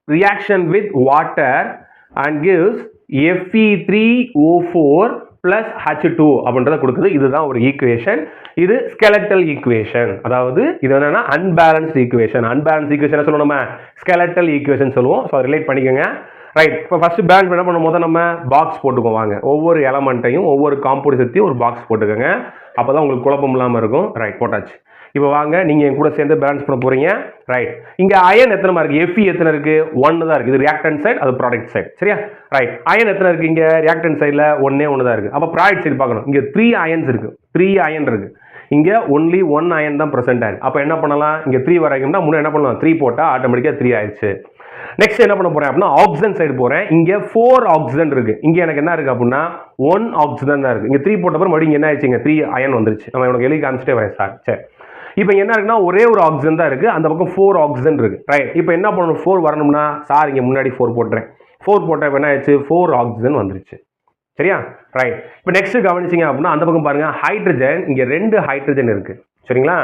reaction with water and gives Fe3O4 plus H2 அப்படின்றத கொடுக்குது. இதுதான் ஒரு ஈக்குவேஷன். இது ஸ்கெலட்டல் ஈக்குவேஷன். அதாவது இது என்னன்னா அன்பேலன்ஸ்ட் ஈக்குவேஷன். அன்பேலன்ஸ்ட் ஈக்குவேஷன் சொல்லுவோம் நம்ம ஸ்கெலட்டல் ஈக்குவேஷன் சொல்லுவோம். ஸோ ரிலேட் பண்ணிக்கோங்க. ரைட். இப்போ ஃபர்ஸ்ட் பேலன்ஸ் என்ன பண்ணும் போது நம்ம பாக்ஸ் போட்டுக்கோம். வாங்க ஒவ்வொரு எலமெண்ட்டையும் ஒவ்வொரு காம்போசிட்டையும் ஒரு பாக்ஸ் போட்டுக்கோங்க. அப்போ தான் உங்களுக்கு குழப்பம் இல்லாமல் இருக்கும். ரைட், போட்டாச்சு. இப்போ வாங்க நீங்கள் என் கூட சேர்ந்து பேலன்ஸ் பண்ண போறீங்க. ரைட். இங்கே அயன் எத்தனை இருக்கு? Fe எத்தனை இருக்கு? 1 தான் இருக்கு. இது ரியாக்டன்ட் சைடு, அது ப்ராடக்ட் சைடு. சரியா? ரைட். அயன் எத்தனை இருக்கு? இங்கே ரியாக்டன்ட் சைடில் 1 தான் இருக்கு. அப்போ ப்ராடக்ட் சைடு பார்க்கணும். இங்கே 3 அயன்ஸ் இருக்கு. 3 அயன் இருக்கு. இங்கே ஒன்லி 1 அயன் தான் ப்ரெசென்ட் ஆயிருக்கு. அப்போ என்ன பண்ணலாம்? இங்கே 3 வரைக்கும்னா முன்னே என்ன பண்ணலாம்? 3 போட்டால் ஆட்டோமேட்டிக்காக 3 ஆயிடுச்சு. நெக்ஸ்ட் என்ன பண்ண போறேன் அப்படின்னா ஆக்சிஜன் சைடு போறேன். இங்க 4 ஆக்சிஜன் இருக்கு. இங்க எனக்கு என்ன இருக்கு அப்படின்னா 1 ஆக்சிஜன் தான் இருக்கு. இங்க 3 போட்ட அப்புறம் மறுபடியும் என்ன ஆயிடுச்சு? 3 அயன் வந்துருச்சு. நம்ம உனக்கு எழுதி காமிச்சிட்டே வரேன் சார். சரி, இப்போ என்ன இருக்குன்னா ஒரே ஒரு ஆக்சிஜன் தான் இருக்கு. அந்த பக்கம் 4 ஆக்சிஜன் இருக்கு. ரைட். இப்போ என்ன பண்ணணும்? 4 வரணும்னா சார் இங்க முன்னாடி 4 போட்டுறேன். 4 போட்ட என்ன ஆயிடுச்சு? 4 ஆக்சிஜன் வந்துருச்சு. சரியா? ரைட். இப்போ நெக்ஸ்ட் கவனிச்சிங்க அப்படின்னா அந்த பக்கம் பாருங்க ஹைட்ரஜன். இங்க 2 ஹைட்ரஜன் இருக்கு. சரிங்களா?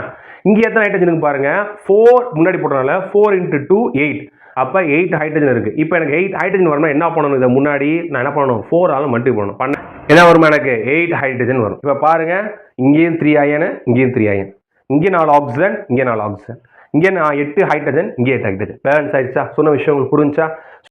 இங்க எத்தனை ஹைட்ரஜன் பாருங்க? 4 முன்னாடி போட்டனால 4 × 2 8. அப்போ 8 ஹைட்ரஜன் இருக்கு. இப்போ எனக்கு 8 ஹைட்ரஜன் வரணும். என்ன பண்ணணும்? இதை முன்னாடி நான் என்ன பண்ணணும்? 4 ஆல் மல்டிப்ளை பண்ணணும். பண்ண என்ன வரும்? எனக்கு 8 ஹைட்ரஜன் வரும். இப்போ பாருங்க இங்கேயும் 3 அயன், இங்கேயும் 3 அயன், இங்கே 4 ஆக்சிஜன், இங்கே 4 ஆக்சிஜன், இங்கே 8 ஹைட்ரஜன், இங்கே 8 ஹைட்ரஜன். பேலன்ஸ் ஆயிடுச்சா? சொன்ன விஷயம் உங்களுக்கு புரிஞ்சா?